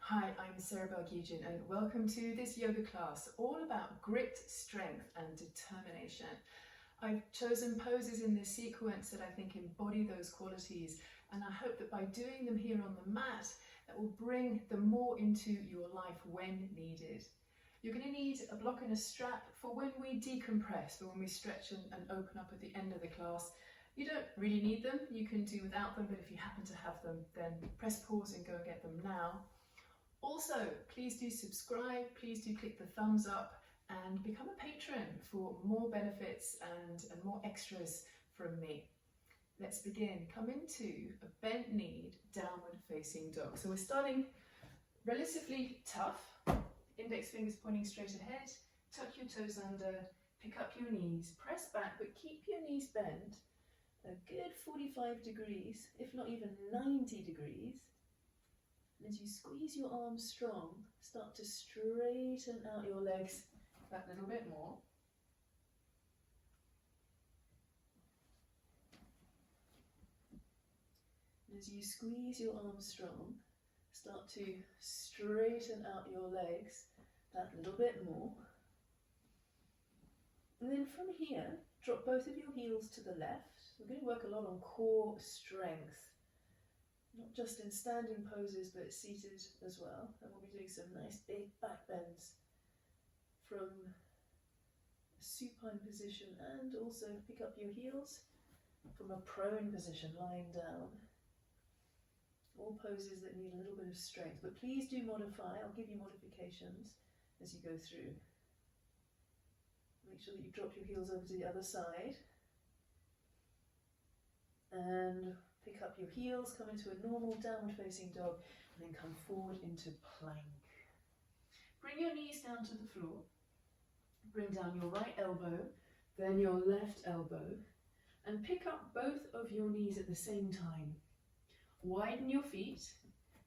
Hi, I'm Sarah Balghigian and welcome to this yoga class all about grit, strength and determination. I've chosen poses in this sequence that I think embody those qualities, and I hope that by doing them here on the mat, that will bring them more into your life when needed. You're going to need a block and a strap for when we decompress, for when we stretch and open up at the end of the class. You don't really need them, you can do without them, but if you happen to have them, then press pause and go and get them now. Also, please do subscribe, please do click the thumbs up and become a patron for more benefits and more extras from me. Let's begin. Come into a bent knee, downward facing dog. So we're starting relatively tough, index fingers pointing straight ahead, tuck your toes under, pick up your knees, press back, but keep your knees bent a good 45 degrees, if not even 90 degrees. And as you squeeze your arms strong, start to straighten out your legs that little bit more. And as you squeeze your arms strong, start to straighten out your legs that little bit more. And then from here, drop both of your heels to the left. We're going to work a lot on core strength. Not just in standing poses, but seated as well. And we'll be doing some nice big back bends from a supine position, and also pick up your heels from a prone position, lying down. All poses that need a little bit of strength, but please do modify. I'll give you modifications as you go through. Make sure that you drop your heels over to the other side. And pick up your heels, come into a normal downward facing dog, and then come forward into plank. Bring your knees down to the floor. Bring down your right elbow, then your left elbow, and pick up both of your knees at the same time. Widen your feet,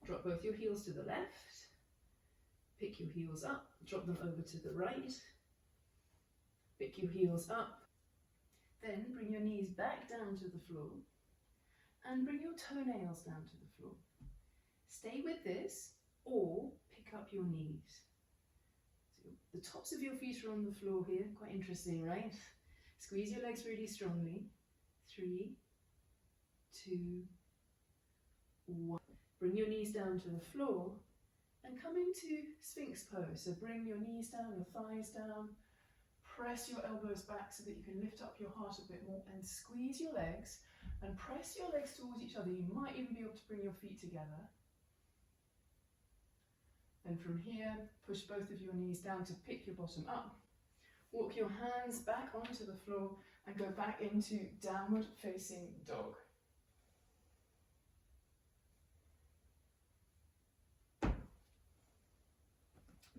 drop both your heels to the left, pick your heels up, drop them over to the right, pick your heels up, then bring your knees back down to the floor, and bring your toenails down to the floor. Stay with this, or pick up your knees. So the tops of your feet are on the floor here, quite interesting, right? Squeeze your legs really strongly. 3, 2, 1. Bring your knees down to the floor and come into Sphinx pose. So bring your knees down, your thighs down, press your elbows back so that you can lift up your heart a bit more, and squeeze your legs and press your legs towards each other. You might even be able to bring your feet together. And from here, push both of your knees down to pick your bottom up. Walk your hands back onto the floor and go back into downward facing dog.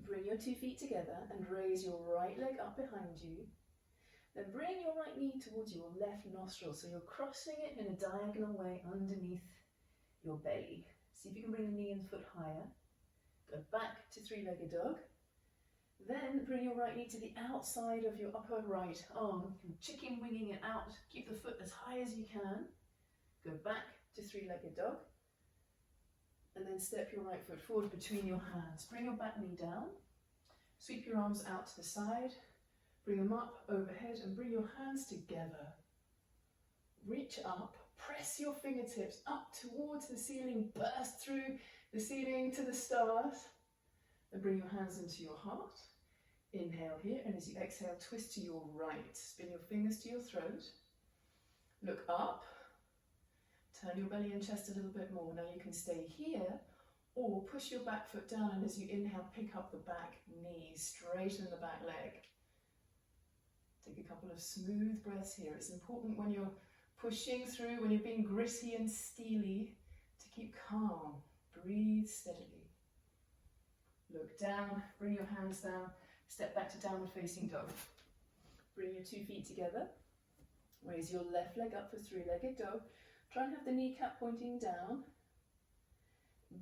Bring your 2 feet together and raise your right leg up behind you. Then bring your right knee towards your left nostril, so you're crossing it in a diagonal way underneath your belly. See if you can bring the knee and foot higher. Go back to 3-legged dog. Then bring your right knee to the outside of your upper right arm, chicken winging it out. Keep the foot as high as you can. Go back to 3-legged dog. And then step your right foot forward between your hands. Bring your back knee down. Sweep your arms out to the side. Bring them up overhead and bring your hands together. Reach up, press your fingertips up towards the ceiling, burst through the ceiling to the stars. Then bring your hands into your heart. Inhale here, and as you exhale, twist to your right. Spin your fingers to your throat. Look up. Turn your belly and chest a little bit more. Now you can stay here, or push your back foot down, and as you inhale, pick up the back knee, straighten the back leg. Take a couple of smooth breaths here. It's important when you're pushing through, when you're being gritty and steely, to keep calm. Breathe steadily. Look down, bring your hands down, step back to downward facing dog. Bring your 2 feet together. Raise your left leg up for 3-legged dog. Try and have the kneecap pointing down.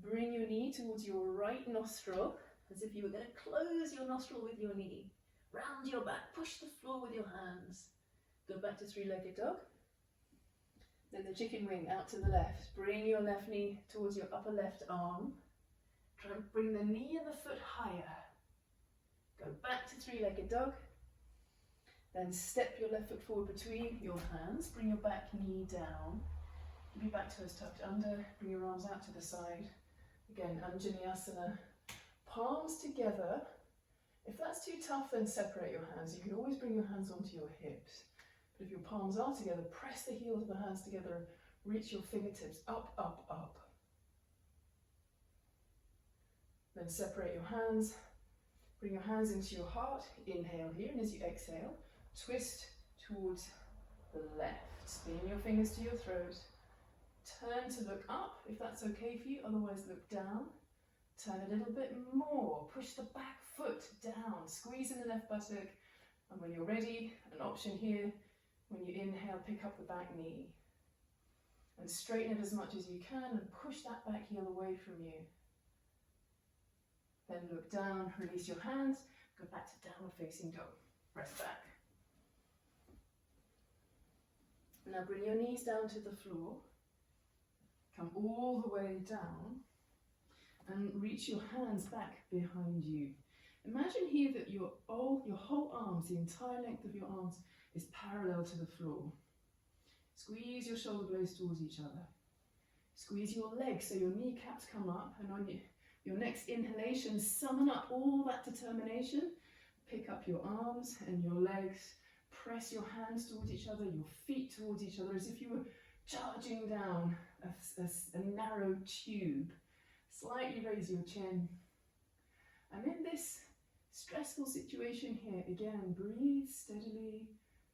Bring your knee towards your right nostril, as if you were going to close your nostril with your knee. Round your back, push the floor with your hands. Go back to 3-legged dog. Then the chicken wing out to the left. Bring your left knee towards your upper left arm. Try and bring the knee and the foot higher. Go back to three-legged dog. Then step your left foot forward between your hands. Bring your back knee down. Keep your back toes tucked under. Bring your arms out to the side. Again, Anjaneyasana. Palms together. If that's too tough, then separate your hands. You can always bring your hands onto your hips. But if your palms are together, press the heels of the hands together and reach your fingertips up, up, up. Then separate your hands. Bring your hands into your heart. Inhale here, and as you exhale, twist towards the left. Spin your fingers to your throat. Turn to look up, if that's okay for you. Otherwise, look down. Turn a little bit more. Push the back foot down. Squeeze in the left buttock. And when you're ready, an option here, when you inhale, pick up the back knee. And straighten it as much as you can and push that back heel away from you. Then look down, release your hands, go back to downward facing dog. Rest back. Now bring your knees down to the floor. Come all the way down and reach your hands back behind you. Imagine here that your whole arms, the entire length of your arms, is parallel to the floor. Squeeze your shoulder blades towards each other. Squeeze your legs so your kneecaps come up, and on your next inhalation, summon up all that determination. Pick up your arms and your legs. Press your hands towards each other, your feet towards each other, as if you were charging down a narrow tube. Slightly raise your chin. And in this stressful situation here, again, breathe steadily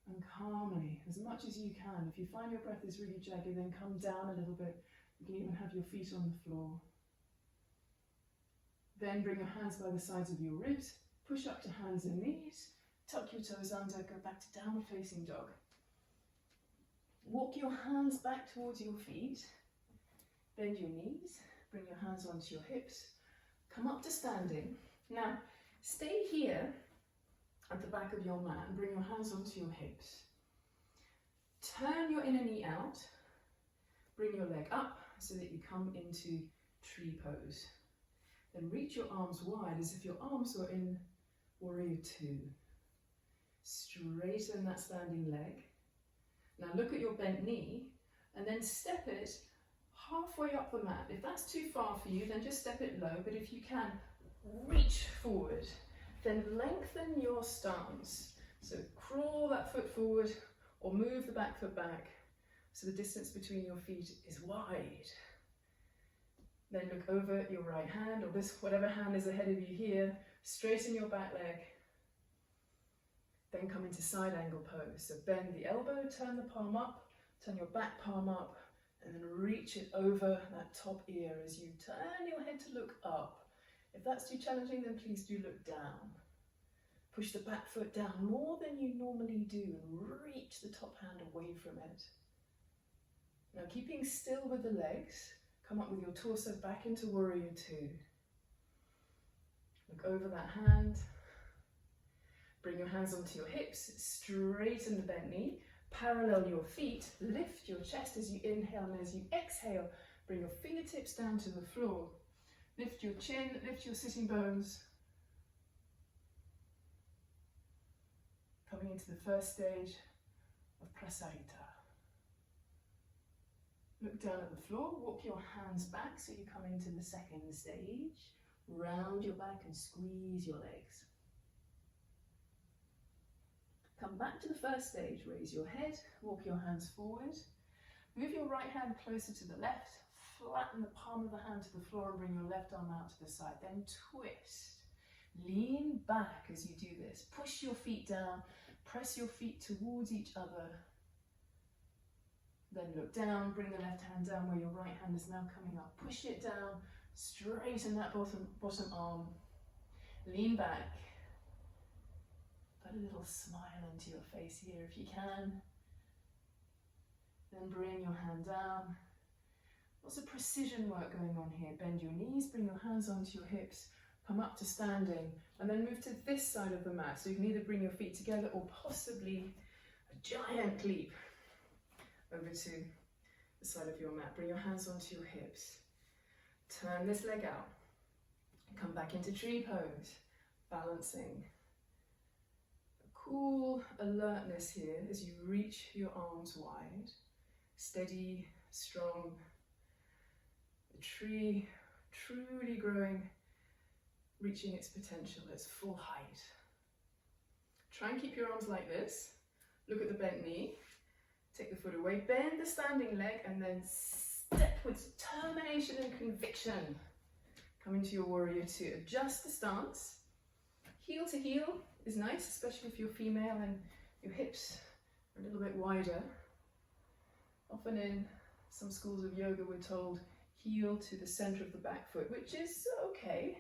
and calmly, as much as you can. If you find your breath is really jagged, then come down a little bit. You can even have your feet on the floor. Then bring your hands by the sides of your ribs, push up to hands and knees, tuck your toes under, go back to downward facing dog. Walk your hands back towards your feet, bend your knees, bring your hands onto your hips, come up to standing. Now, stay here at the back of your mat and bring your hands onto your hips. Turn your inner knee out, bring your leg up so that you come into tree pose. Then reach your arms wide as if your arms were in Warrior Two. Straighten that standing leg. Now look at your bent knee and then step it halfway up the mat. If that's too far for you, then just step it low, but if you can, reach forward. Then lengthen your stance. So crawl that foot forward or move the back foot back so the distance between your feet is wide. Then look over your right hand, or whatever hand is ahead of you here. Straighten your back leg. Then come into side angle pose. So bend the elbow, turn the palm up, turn your back palm up, and then reach it over that top ear as you turn your head to look up. If that's too challenging, then please do look down. Push the back foot down more than you normally do and reach the top hand away from it. Now keeping still with the legs, come up with your torso back into Warrior Two. Look over that hand. Bring your hands onto your hips, straighten the bent knee, parallel your feet, lift your chest as you inhale, and as you exhale, bring your fingertips down to the floor. Lift your chin, lift your sitting bones. Coming into the first stage of Prasarita. Look down at the floor, walk your hands back so you come into the second stage. Round your back and squeeze your legs. Come back to the first stage, raise your head, walk your hands forward. Move your right hand closer to the left, flatten the palm of the hand to the floor and bring your left arm out to the side. Then twist. Lean back as you do this. Push your feet down, press your feet towards each other. Then look down, bring the left hand down where your right hand is now coming up. Push it down, straighten that bottom arm. Lean back. Put a little smile into your face here if you can. Then bring your hand down. Lots of precision work going on here. Bend your knees, bring your hands onto your hips, come up to standing, and then move to this side of the mat. So you can either bring your feet together or possibly a giant leap over to the side of your mat. Bring your hands onto your hips. Turn this leg out. Come back into tree pose, balancing. A cool alertness here as you reach your arms wide. Steady, strong. The tree truly growing, reaching its potential, its full height. Try and keep your arms like this. Look at the bent knee. Take the foot away, bend the standing leg, and then step with determination and conviction. Come into your warrior two. Adjust the stance. Heel to heel is nice, especially if you're female and your hips are a little bit wider. Often in some schools of yoga we're told heel to the center of the back foot, which is okay,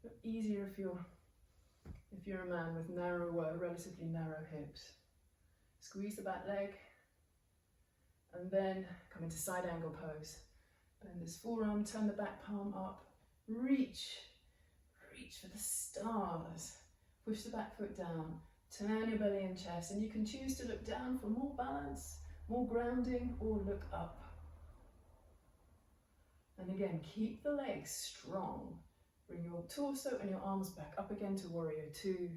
but easier if you're a man with relatively narrow hips. Squeeze the back leg, and then come into side angle pose. Bend this forearm, turn the back palm up, reach for the stars. Push the back foot down, turn your belly and chest, and you can choose to look down for more balance, more grounding, or look up. And again, keep the legs strong. Bring your torso and your arms back up again to warrior two.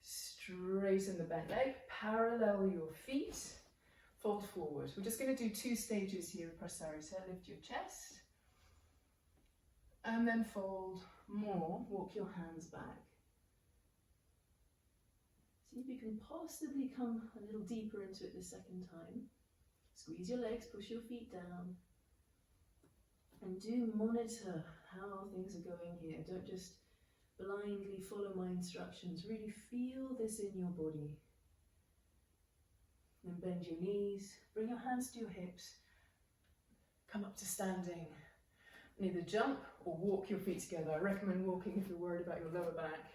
Straighten the bent leg, parallel your feet, fold forward. We're just going to do 2 stages here of Prasarita. Lift your chest, and then fold more. Walk your hands back. See if you can possibly come a little deeper into it the second time. Squeeze your legs, push your feet down. And do monitor how things are going here. Don't just blindly follow my instructions. Really feel this in your body. Then bend your knees, bring your hands to your hips, come up to standing. And either jump or walk your feet together. I recommend walking if you're worried about your lower back.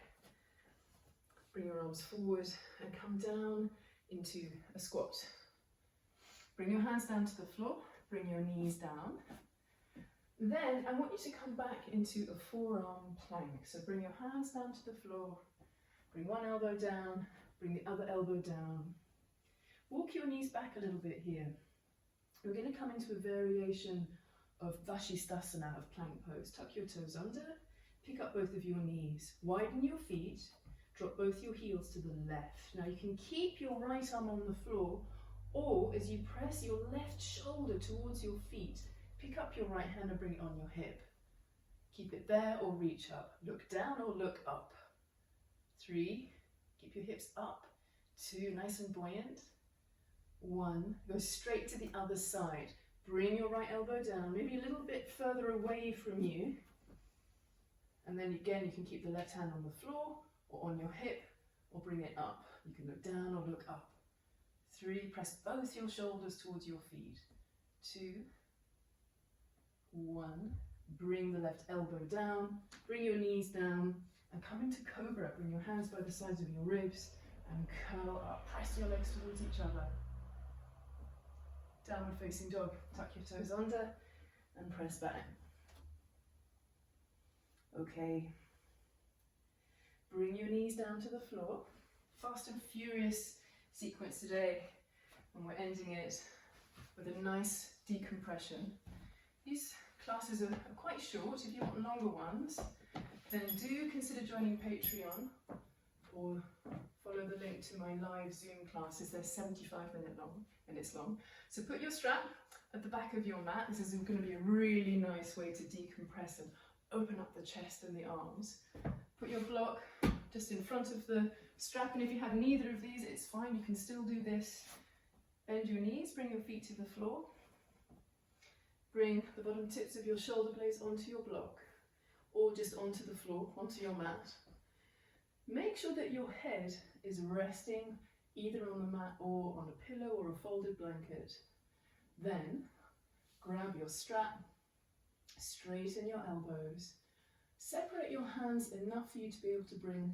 Bring your arms forward and come down into a squat. Bring your hands down to the floor, bring your knees down. Then I want you to come back into a forearm plank. So bring your hands down to the floor, bring one elbow down, bring the other elbow down. Walk your knees back a little bit here. We're going to come into a variation of Vashisthasana, of plank pose. Tuck your toes under, pick up both of your knees, widen your feet, drop both your heels to the left. Now you can keep your right arm on the floor, or as you press your left shoulder towards your feet, pick up your right hand and bring it on your hip. Keep it there or reach up. Look down or look up. 3, keep your hips up. 2, nice and buoyant. 1, go straight to the other side. Bring your right elbow down, maybe a little bit further away from you. And then again, you can keep the left hand on the floor or on your hip, or bring it up. You can look down or look up. 3, press both your shoulders towards your feet. 2, 1, bring the left elbow down, bring your knees down, and come into Cobra. Bring your hands by the sides of your ribs and curl up. Press your legs towards each other. Downward facing dog. Tuck your toes under and press back. Okay. Bring your knees down to the floor. Fast and furious sequence today, and we're ending it with a nice decompression. These classes are quite short. If you want longer ones, then do consider joining Patreon or follow the link to my live Zoom classes. They're 75 minutes long. So put your strap at the back of your mat. This is going to be a really nice way to decompress and open up the chest and the arms. Put your block just in front of the strap, and if you have neither of these, it's fine. You can still do this. Bend your knees, bring your feet to the floor. Bring the bottom tips of your shoulder blades onto your block, or just onto the floor, onto your mat. Make sure that your head is resting either on the mat or on a pillow or a folded blanket. Then grab your strap, straighten your elbows, separate your hands enough for you to be able to bring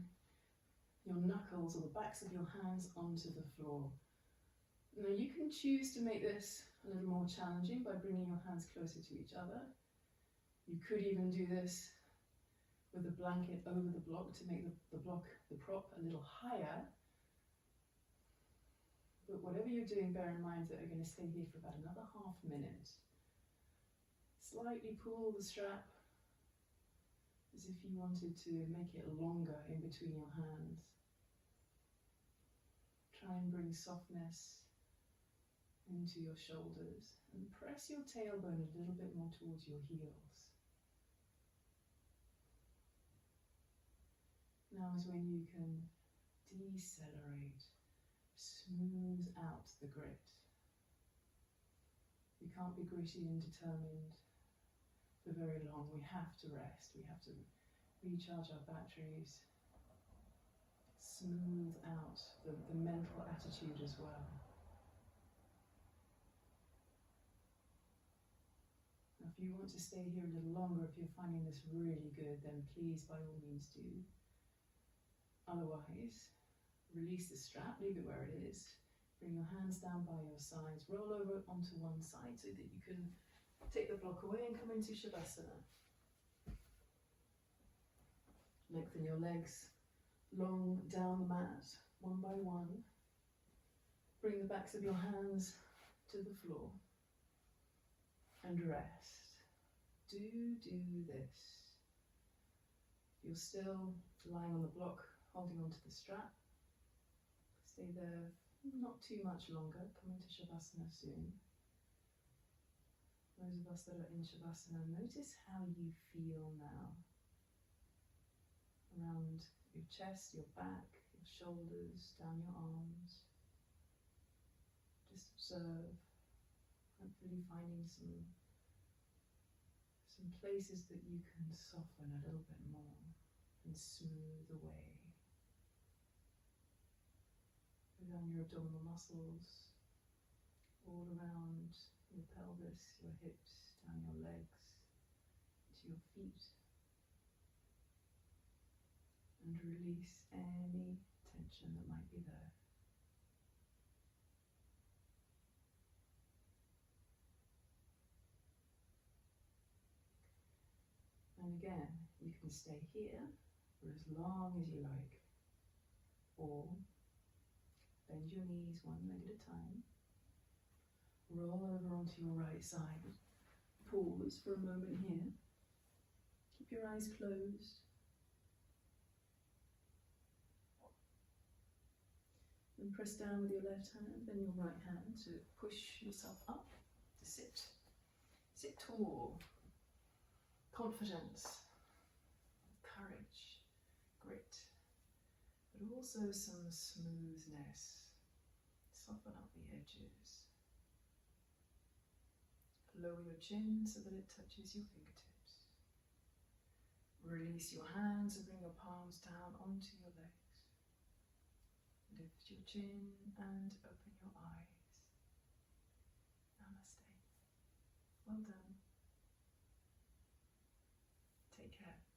your knuckles or the backs of your hands onto the floor. Now you can choose to make this a little more challenging by bringing your hands closer to each other. You could even do this with a blanket over the block to make the prop a little higher. But whatever you're doing, bear in mind that we're going to stay here for about another half minute. Slightly pull the strap as if you wanted to make it longer in between your hands. Try and bring softness into your shoulders and press your tailbone a little bit more towards your heels. Now is when you can decelerate, smooth out the grit. We can't be gritty and determined for very long. We have to rest. We have to recharge our batteries, smooth out the mental attitude as well. Now, if you want to stay here a little longer, if you're finding this really good, then please, by all means, do. Otherwise, release the strap, leave it where it is. Bring your hands down by your sides, roll over onto one side so that you can take the block away and come into Shavasana. Lengthen your legs long down the mat, one by one. Bring the backs of your hands to the floor and rest. Do this. You're still lying on the block, holding onto the strap. Stay there not too much longer. Come into Shavasana soon. Those of us that are in Shavasana, notice how you feel now. Around your chest, your back, your shoulders, down your arms. Just observe, hopefully finding some places that you can soften a little bit more and smooth away. Go down your abdominal muscles, all around your pelvis, your hips, down your legs, to your feet. And release any tension that might be there. And again, you can stay here for as long as you like, or bend your knees one leg at a time, roll over onto your right side, pause for a moment here, keep your eyes closed, and press down with your left hand, then your right hand to push yourself up to sit. Sit tall. Confidence, courage, grit, but also some smoothness. Soften up the edges. Lower your chin so that it touches your fingertips. Release your hands and bring your palms down onto your legs. Lift your chin and open your eyes. Namaste. Well done. Take care.